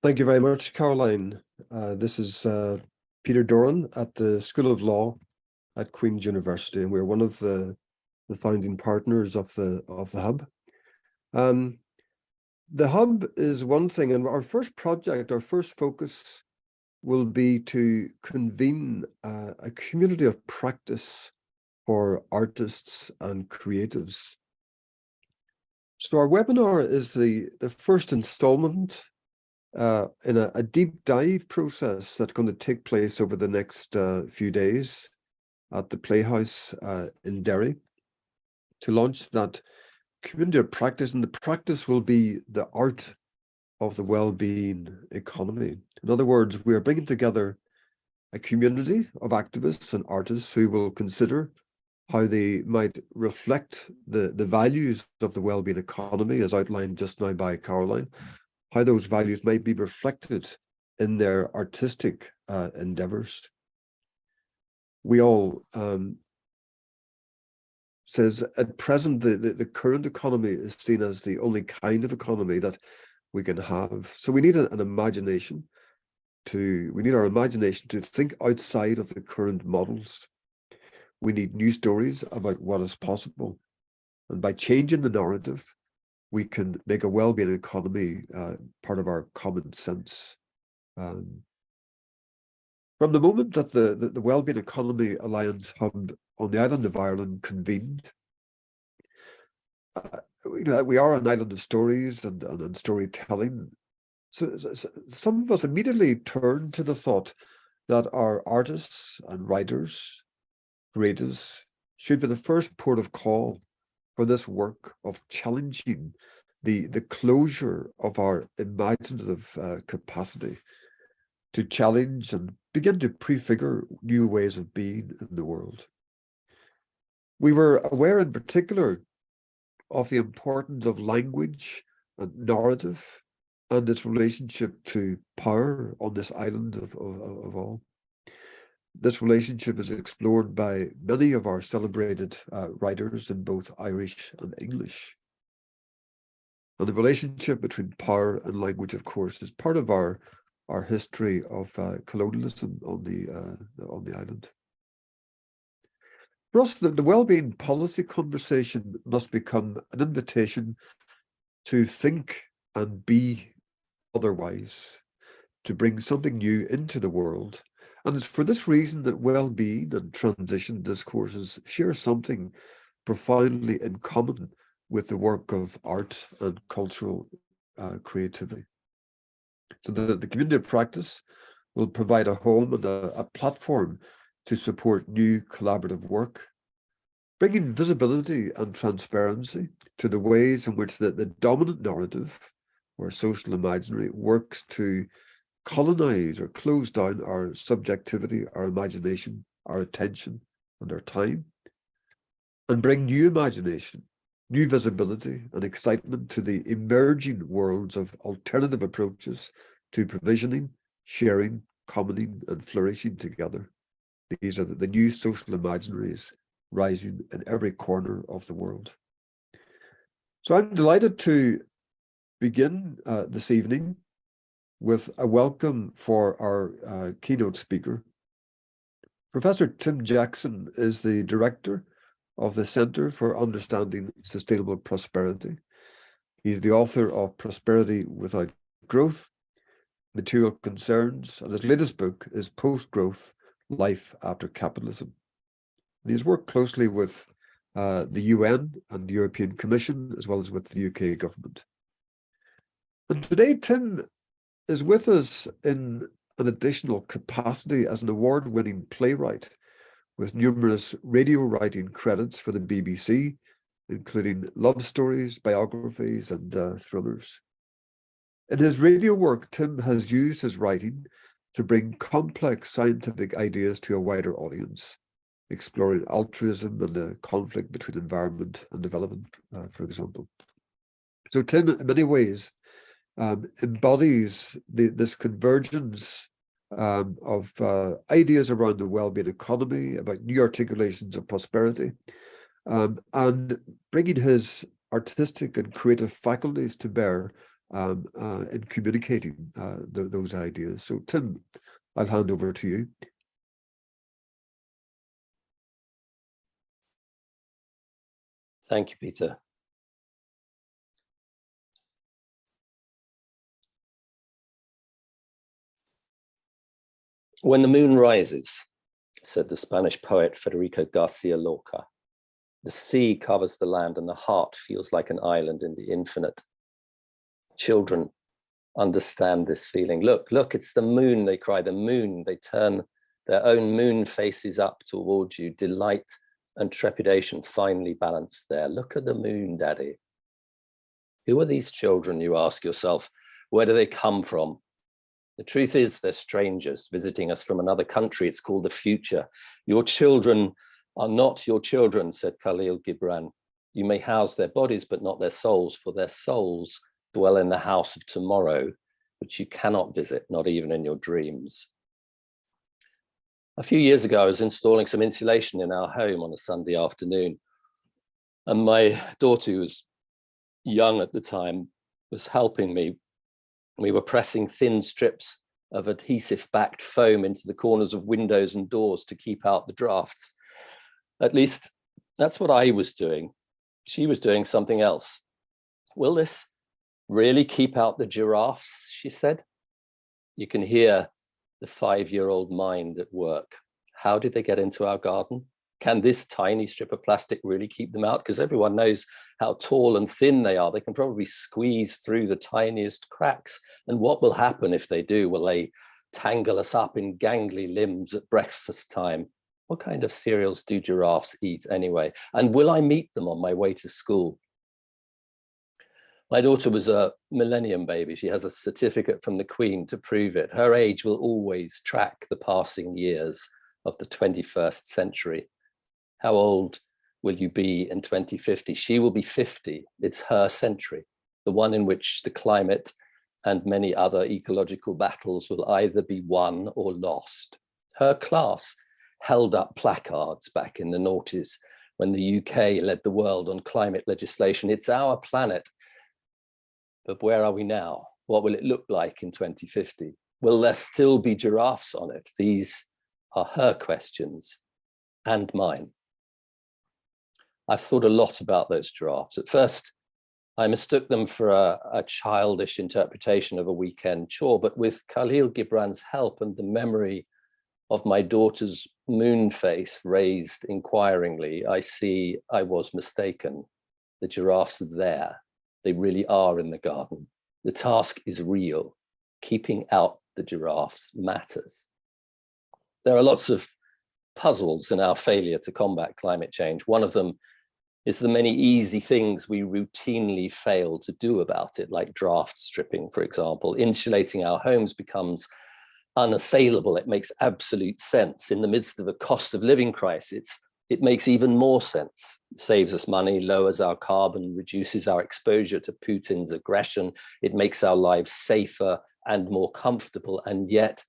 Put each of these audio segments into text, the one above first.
Thank you very much, Caroline. This is Peter Doran at the School of Law at Queen's University, and we're one of the founding partners of the Hub. The Hub is one thing, and our first project, our first focus will be to convene a community of practice for artists and creatives. So our webinar is the first installment in a deep dive process that's going to take place over the next few days at the Playhouse in Derry to launch that community of practice. And the practice will be the art of the well-being economy. In other words, we are bringing together a community of activists and artists who will consider how they might reflect the values of the well-being economy, as outlined just now by Caroline, how those values might be reflected in their artistic endeavors. We all says at present the current economy is seen as the only kind of economy that we can have. So we need an imagination we need our imagination to think outside of the current models. We need new stories about what is possible. And by changing the narrative, we can make a well-being economy part of our common sense. From the moment that the Wellbeing Economy Alliance Hub on the island of Ireland convened, we are an island of stories and storytelling. So some of us immediately turned to the thought that our artists and writers, creatives, should be the first port of call for this work of challenging the closure of our imaginative capacity to challenge and begin to prefigure new ways of being in the world. We were aware in particular of the importance of language and narrative and its relationship to power on this island of all. This relationship is explored by many of our celebrated writers in both Irish and English. And the relationship between power and language, of course, is part of our history of colonialism on the island. For us, the well-being policy conversation must become an invitation to think and be otherwise, to bring something new into the world. And it's for this reason that well-being and transition discourses share something profoundly in common with the work of art and cultural creativity. So the community of practice will provide a home and a platform to support new collaborative work, bringing visibility and transparency to the ways in which the dominant narrative or social imaginary works to colonize or close down our subjectivity, our imagination, our attention, and our time, and bring new imagination, new visibility and excitement to the emerging worlds of alternative approaches to provisioning, sharing, commenting, and flourishing together. These are the new social imaginaries rising in every corner of the world. So I'm delighted to begin this evening with a welcome for our keynote speaker. Professor Tim Jackson is the director of the Center for Understanding Sustainable Prosperity. He's the author of Prosperity Without Growth, Material Concerns, and his latest book is Post-Growth, Life After Capitalism. And he's worked closely with the UN and the European Commission, as well as with the UK government. And today, Tim is with us in an additional capacity as an award-winning playwright with numerous radio writing credits for the BBC, including love stories, biographies, and thrillers. In his radio work, Tim has used his writing to bring complex scientific ideas to a wider audience, exploring altruism and the conflict between environment and development, for example. So Tim, in many ways, embodies this convergence of ideas around the well-being economy, about new articulations of prosperity, and bringing his artistic and creative faculties to bear in communicating those ideas. So Tim, I'll hand over to you. Thank you, Peter. When the moon rises, said the Spanish poet Federico Garcia Lorca, the sea covers the land and the heart feels like an island in the infinite. Children understand this feeling. Look, look, it's the moon, they cry, the moon. They turn their own moon faces up towards you, delight and trepidation finely balanced there. Look at the moon, Daddy. Who are these children, you ask yourself? Where do they come from? The truth is they're strangers visiting us from another country. It's called the future. Your children are not your children, said Khalil Gibran. You may house their bodies, but not their souls, for their souls dwell in the house of tomorrow, which you cannot visit, not even in your dreams. A few years ago, I was installing some insulation in our home on a Sunday afternoon, and my daughter, who was young at the time, was helping me. We were pressing thin strips of adhesive-backed foam into the corners of windows and doors to keep out the drafts. At least that's what I was doing. She was doing something else. Will this really keep out the giraffes, she said. You can hear the 5-year-old mind at work. How did they get into our garden? Can this tiny strip of plastic really keep them out? Because everyone knows how tall and thin they are. They can probably squeeze through the tiniest cracks. And what will happen if they do? Will they tangle us up in gangly limbs at breakfast time? What kind of cereals do giraffes eat anyway? And will I meet them on my way to school? My daughter was a millennium baby. She has a certificate from the Queen to prove it. Her age will always track the passing years of the 21st century. How old will you be in 2050? She will be 50. It's her century, the one in which the climate and many other ecological battles will either be won or lost. Her class held up placards back in the noughties when the UK led the world on climate legislation. It's our planet. But where are we now? What will it look like in 2050? Will there still be giraffes on it? These are her questions and mine. I've thought a lot about those giraffes. At first, I mistook them for a childish interpretation of a weekend chore, but with Khalil Gibran's help and the memory of my daughter's moon face raised inquiringly, I see I was mistaken. The giraffes are there. They really are in the garden. The task is real. Keeping out the giraffes matters. There are lots of puzzles in our failure to combat climate change. One of them is the many easy things we routinely fail to do about it, like draft stripping, for example. Insulating our homes becomes unassailable. It makes absolute sense. In the midst of a cost of living crisis, it makes even more sense. It saves us money, lowers our carbon, reduces our exposure to Putin's aggression. It makes our lives safer and more comfortable, and yet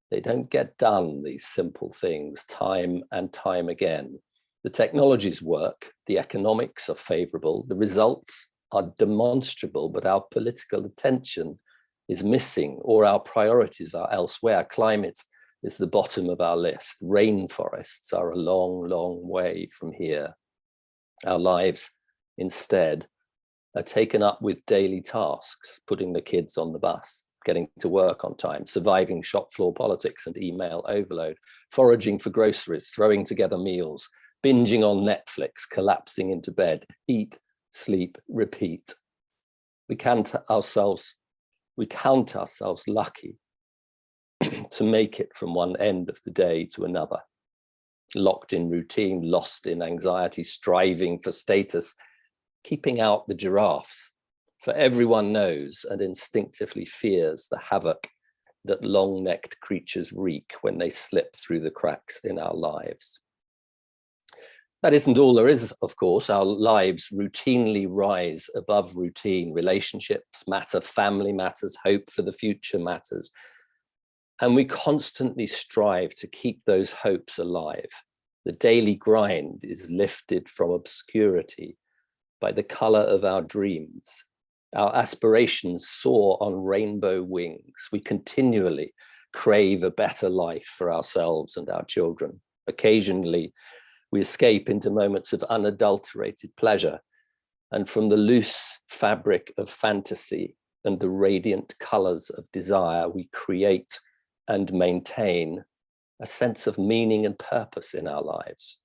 they don't get done, these simple things, time and time again. The technologies work, the economics are favorable, the results are demonstrable, but our political attention is missing, or our priorities are elsewhere. Climate is the bottom of our list. Rainforests are a long, long way from here. Our lives, instead, are taken up with daily tasks, putting the kids on the bus, getting to work on time, surviving shop floor politics and email overload, foraging for groceries, throwing together meals, binging on Netflix, collapsing into bed, eat, sleep, repeat. We count ourselves lucky to make it from one end of the day to another, locked in routine, lost in anxiety, striving for status, keeping out the giraffes. For everyone knows and instinctively fears the havoc that long-necked creatures wreak when they slip through the cracks in our lives. That isn't all there is, of course. Our lives routinely rise above routine. Relationships matter, family matters, hope for the future matters. And we constantly strive to keep those hopes alive. The daily grind is lifted from obscurity by the color of our dreams. Our aspirations soar on rainbow wings. We continually crave a better life for ourselves and our children. Occasionally, we escape into moments of unadulterated pleasure, and from the loose fabric of fantasy and the radiant colors of desire, we create and maintain a sense of meaning and purpose in our lives.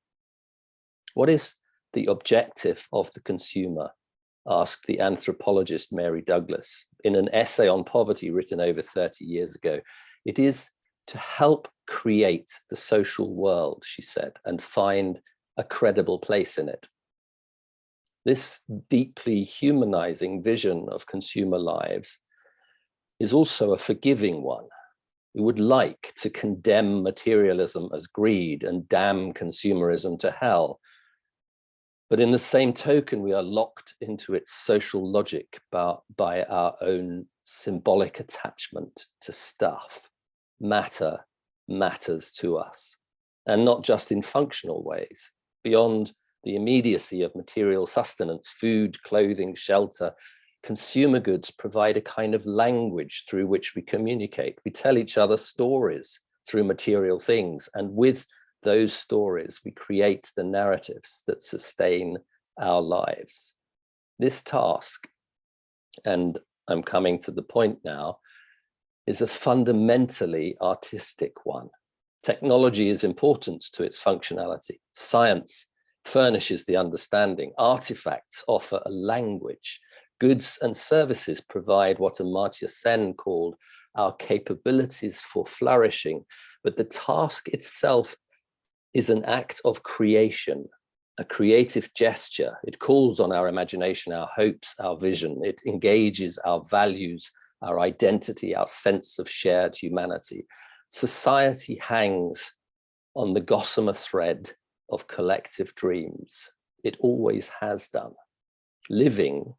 What is the objective of the consumer? Asked the anthropologist Mary Douglas in an essay on poverty written over 30 years ago. It is to help create the social world, she said, and find a credible place in it. This deeply humanizing vision of consumer lives is also a forgiving one. We would like to condemn materialism as greed and damn consumerism to hell. But in the same token, we are locked into its social logic by our own symbolic attachment to stuff. Matter matters to us, and not just in functional ways. Beyond the immediacy of material sustenance, food, clothing, shelter, consumer goods provide a kind of language through which we communicate. We tell each other stories through material things, and with those stories, we create the narratives that sustain our lives. This task, and I'm coming to the point now, is a fundamentally artistic one. Technology is important to its functionality. Science furnishes the understanding. Artifacts offer a language. Goods and services provide what Amartya Sen called our capabilities for flourishing. But the task itself is an act of creation, a creative gesture. It calls on our imagination, our hopes, our vision. It engages our values, our identity, our sense of shared humanity. Society hangs on the gossamer thread of collective dreams. It always has done. Living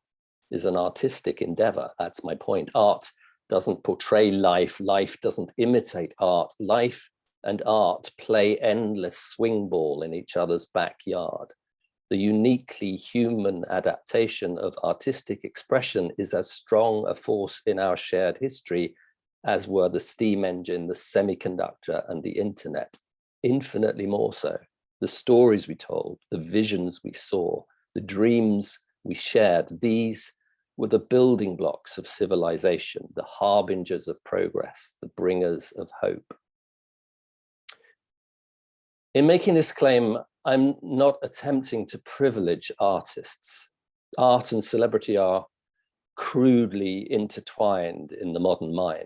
is an artistic endeavor. That's my point. Art doesn't portray life. Life doesn't imitate art. Life and art play endless swing ball in each other's backyard. The uniquely human adaptation of artistic expression is as strong a force in our shared history as were the steam engine, the semiconductor, and the internet. Infinitely more so. The stories we told, the visions we saw, the dreams we shared, these were the building blocks of civilization, the harbingers of progress, the bringers of hope. In making this claim, I'm not attempting to privilege artists. Art and celebrity are crudely intertwined in the modern mind,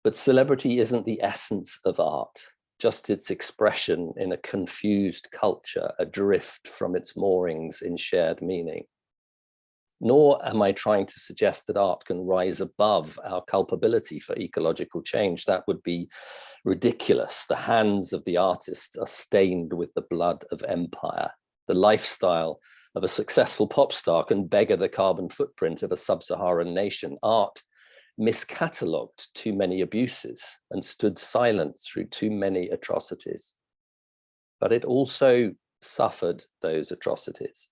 but celebrity isn't the essence of art, just its expression in a confused culture, adrift from its moorings in shared meaning. Nor am I trying to suggest that art can rise above our culpability for ecological change. That would be ridiculous. The hands of the artists are stained with the blood of empire. The lifestyle of a successful pop star can beggar the carbon footprint of a sub-Saharan nation. Art miscatalogued too many abuses and stood silent through too many atrocities. But it also suffered those atrocities.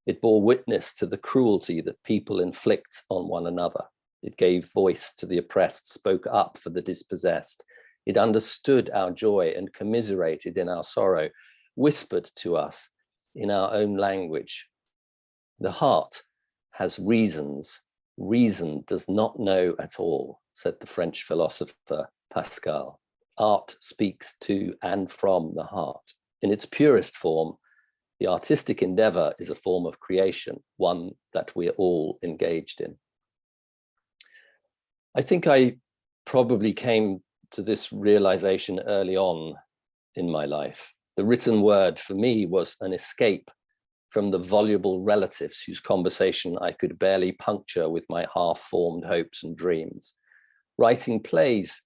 It bore witness to the cruelty that people inflict on one another. It gave voice to the oppressed, spoke up for the dispossessed. It understood our joy and commiserated in our sorrow, whispered to us in our own language. The heart has reasons. Reason does not know at all, said the French philosopher Pascal. Art speaks to and from the heart. In its purest form, the artistic endeavor is a form of creation, one that we're all engaged in. I think I probably came to this realization early on in my life. The written word for me was an escape from the voluble relatives whose conversation I could barely puncture with my half-formed hopes and dreams. Writing plays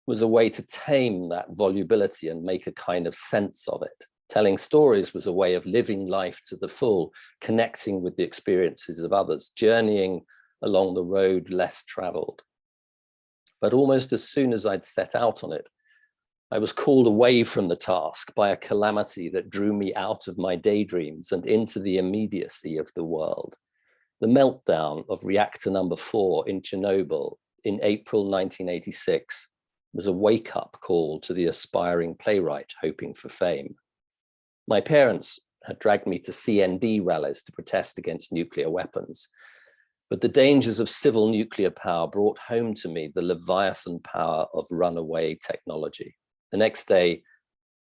was a way to tame that volubility and make a kind of sense of it. Telling stories was a way of living life to the full, connecting with the experiences of others, journeying along the road less traveled. But almost as soon as I'd set out on it, I was called away from the task by a calamity that drew me out of my daydreams and into the immediacy of the world. The meltdown of reactor number 4 in Chernobyl in April 1986 was a wake-up call to the aspiring playwright hoping for fame. My parents had dragged me to CND rallies to protest against nuclear weapons, but the dangers of civil nuclear power brought home to me the Leviathan power of runaway technology. The next day,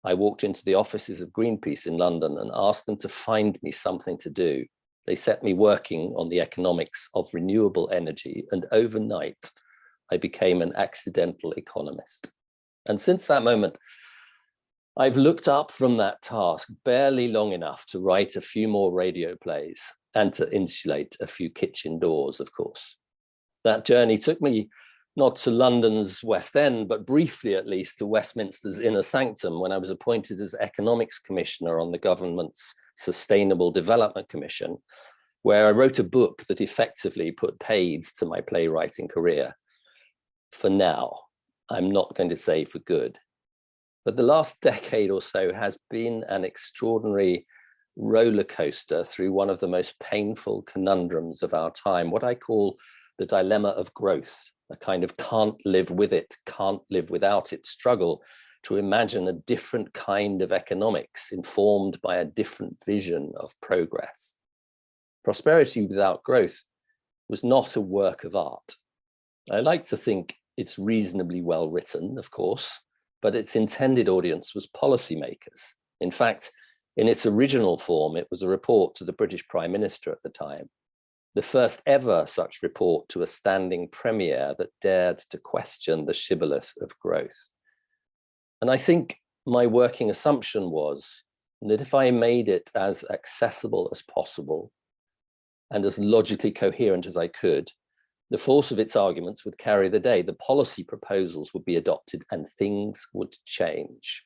I walked into the offices of Greenpeace in London and asked them to find me something to do. They set me working on the economics of renewable energy, and overnight, I became an accidental economist. And since that moment, I've looked up from that task barely long enough to write a few more radio plays and to insulate a few kitchen doors, of course. That journey took me not to London's West End, but briefly at least to Westminster's inner sanctum when I was appointed as Economics Commissioner on the government's Sustainable Development Commission, where I wrote a book that effectively put paid to my playwriting career. For now, I'm not going to say for good. But the last decade or so has been an extraordinary roller coaster through one of the most painful conundrums of our time, what I call the dilemma of growth, a kind of can't live with it, can't live without it struggle to imagine a different kind of economics informed by a different vision of progress. Prosperity without growth was not a work of art. I like to think it's reasonably well written, of course, but its intended audience was policymakers. In fact, in its original form, it was a report to the British Prime Minister at the time, the first ever such report to a standing premier that dared to question the shibboleth of growth. And I think my working assumption was that if I made it as accessible as possible and as logically coherent as I could, the force of its arguments would carry the day. The policy proposals would be adopted and things would change.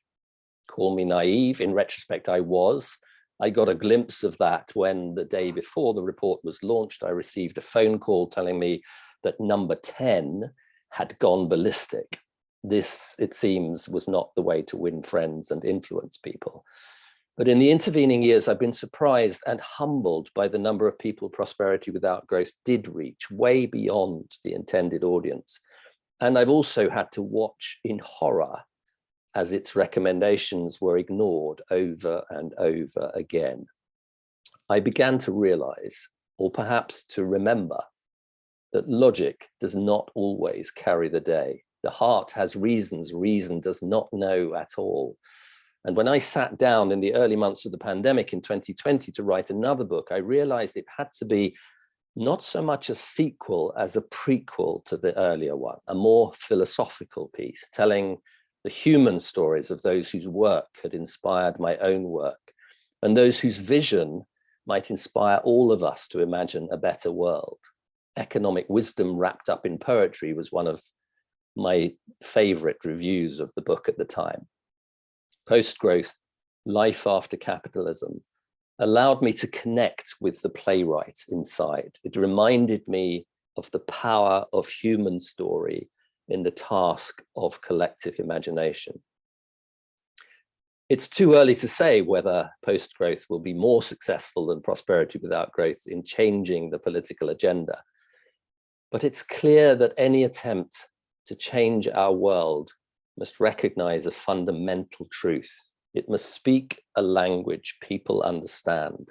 Call me naive. In retrospect, I was. I got a glimpse of that when the day before the report was launched, I received a phone call telling me that number 10 had gone ballistic. This, it seems, was not the way to win friends and influence people. But in the intervening years, I've been surprised and humbled by the number of people prosperity without growth did reach, way beyond the intended audience. And I've also had to watch in horror as its recommendations were ignored over and over again. I began to realize, or perhaps to remember, that logic does not always carry the day. The heart has reasons, reason does not know at all. And when I sat down in the early months of the pandemic in 2020 to write another book, I realized it had to be not so much a sequel as a prequel to the earlier one, a more philosophical piece, telling the human stories of those whose work had inspired my own work, and those whose vision might inspire all of us to imagine a better world. Economic wisdom wrapped up in poetry was one of my favorite reviews of the book at the time. Post-growth, life after capitalism, allowed me to connect with the playwright inside. It reminded me of the power of human story in the task of collective imagination. It's too early to say whether post-growth will be more successful than prosperity without growth in changing the political agenda. But it's clear that any attempt to change our world must recognize a fundamental truth. It must speak a language people understand.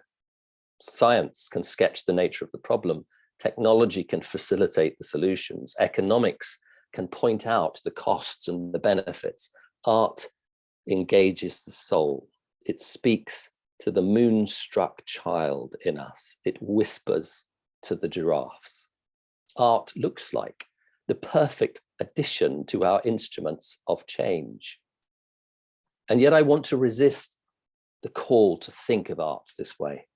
Science can sketch the nature of the problem. Technology can facilitate the solutions. Economics can point out the costs and the benefits. Art engages the soul. It speaks to the moonstruck child in us. It whispers to the giraffes. Art looks like the perfect addition to our instruments of change. And yet I want to resist the call to think of art this way.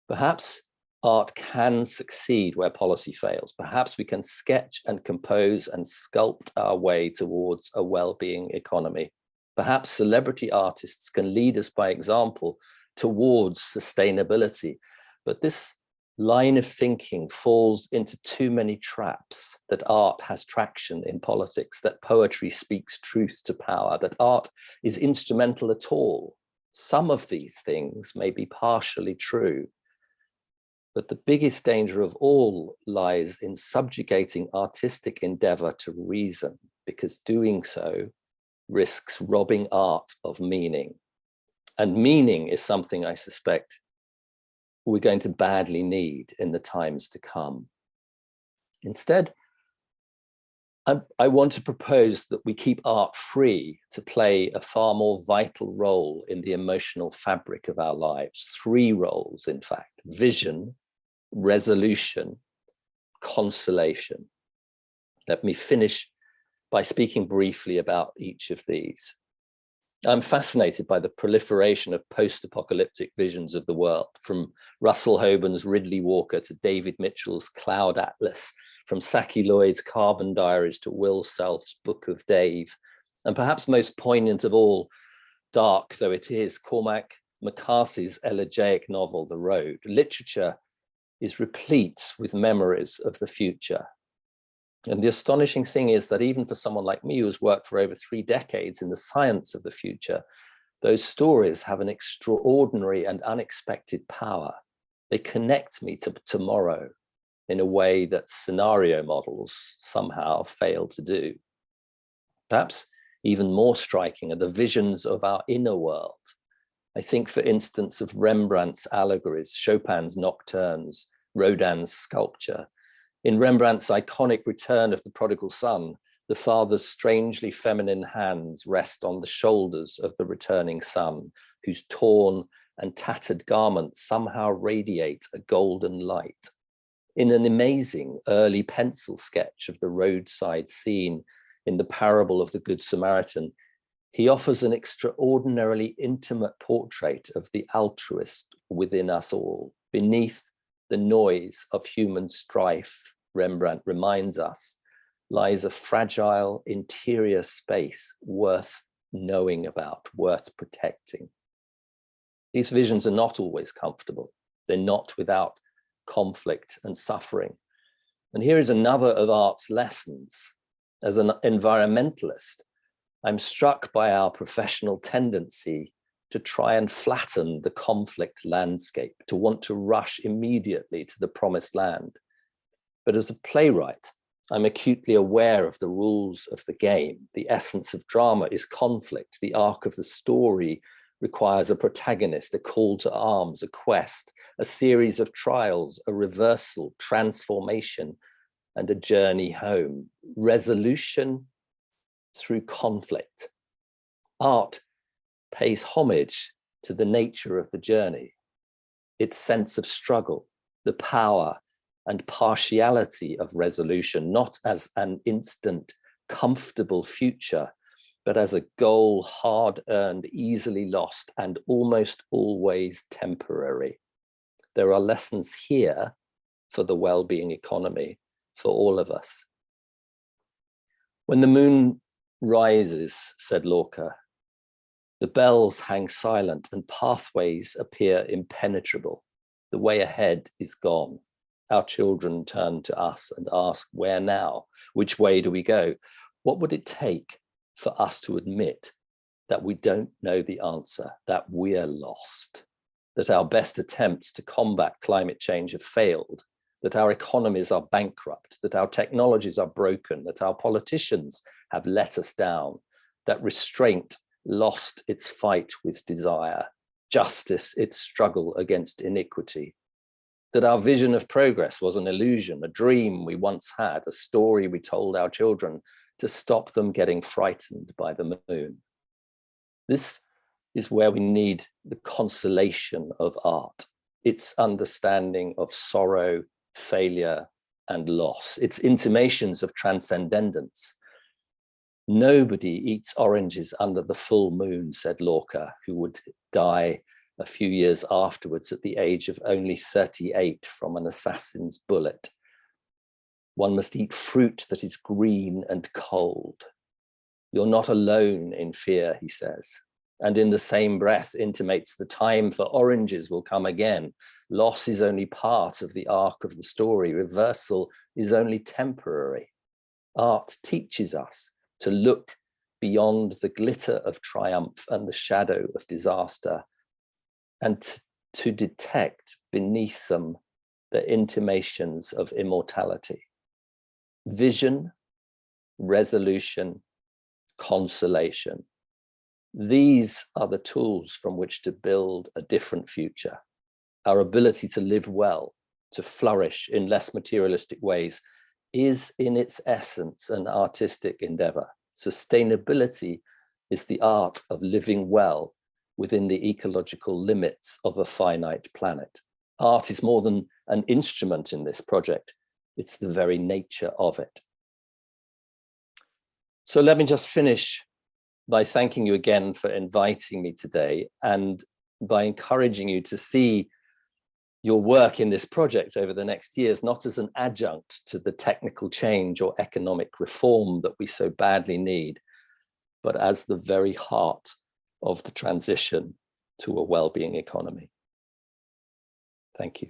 Perhaps art can succeed where policy fails. Perhaps we can sketch and compose and sculpt our way towards a well-being economy. Perhaps celebrity artists can lead us by example towards sustainability. But this line of thinking falls into too many traps: that art has traction in politics, that poetry speaks truth to power, that art is instrumental at all. Some of these things may be partially true. But the biggest danger of all lies in subjugating artistic endeavor to reason, because doing so risks robbing art of meaning. And meaning is something I suspect we're going to badly need in the times to come. Instead, I want to propose that we keep art free to play a far more vital role in the emotional fabric of our lives. 3 roles, in fact: vision, resolution, consolation. Let me finish by speaking briefly about each of these. I'm fascinated by the proliferation of post-apocalyptic visions of the world, from Russell Hoban's Ridley Walker to David Mitchell's Cloud Atlas, from Saki Lloyd's Carbon Diaries to Will Self's Book of Dave, and perhaps most poignant of all, dark though it is, Cormac McCarthy's elegiac novel, The Road. Literature is replete with memories of the future. And the astonishing thing is that even for someone like me who's worked for over 3 decades in the science of the future, those stories have an extraordinary and unexpected power. They connect me to tomorrow in a way that scenario models somehow fail to do. Perhaps even more striking are the visions of our inner world. I think, for instance, of Rembrandt's allegories, Chopin's nocturnes, Rodin's sculpture. In Rembrandt's iconic Return of the Prodigal Son, the father's strangely feminine hands rest on the shoulders of the returning son, whose torn and tattered garments somehow radiate a golden light. In an amazing early pencil sketch of the roadside scene in the parable of the Good Samaritan, he offers an extraordinarily intimate portrait of the altruist within us all. Beneath the noise of human strife, Rembrandt reminds us, lies a fragile interior space worth knowing about, worth protecting. These visions are not always comfortable. They're not without conflict and suffering. And here is another of art's lessons. As an environmentalist, I'm struck by our professional tendency to try and flatten the conflict landscape, to want to rush immediately to the promised land. But as a playwright, I'm acutely aware of the rules of the game. The essence of drama is conflict. The arc of the story requires a protagonist, a call to arms, a quest, a series of trials, a reversal, transformation, and a journey home. Resolution through conflict. Art pays homage to the nature of the journey, its sense of struggle, the power and partiality of resolution, not as an instant, comfortable future, but as a goal hard-earned, easily lost, and almost always temporary. There are lessons here for the well-being economy, for all of us. When the moon rises, said Lorca, the bells hang silent and pathways appear impenetrable. The way ahead is gone. Our children turn to us and ask, where now? Which way do we go? What would it take for us to admit that we don't know the answer, that we're lost, that our best attempts to combat climate change have failed, that our economies are bankrupt, that our technologies are broken, that our politicians have let us down, that restraint lost its fight with desire, justice its struggle against iniquity, that our vision of progress was an illusion, a dream we once had, a story we told our children to stop them getting frightened by the moon. This is where we need the consolation of art, its understanding of sorrow, failure, and loss, its intimations of transcendence. Nobody eats oranges under the full moon, said Lorca, who would die a few years afterwards at the age of only 38 from an assassin's bullet. One must eat fruit that is green and cold. You're not alone in fear, he says, and in the same breath intimates the time for oranges will come again. Loss is only part of the arc of the story. Reversal is only temporary. Art teaches us to look beyond the glitter of triumph and the shadow of disaster, and to detect beneath them the intimations of immortality. Vision, resolution, consolation. These are the tools from which to build a different future. Our ability to live well, to flourish in less materialistic ways, is in its essence an artistic endeavor. Sustainability is the art of living well within the ecological limits of a finite planet. Art is more than an instrument in this project. It's the very nature of it. So let me just finish by thanking you again for inviting me today, and by encouraging you to see your work in this project over the next years, not as an adjunct to the technical change or economic reform that we so badly need, but as the very heart of the transition to a well-being economy. Thank you.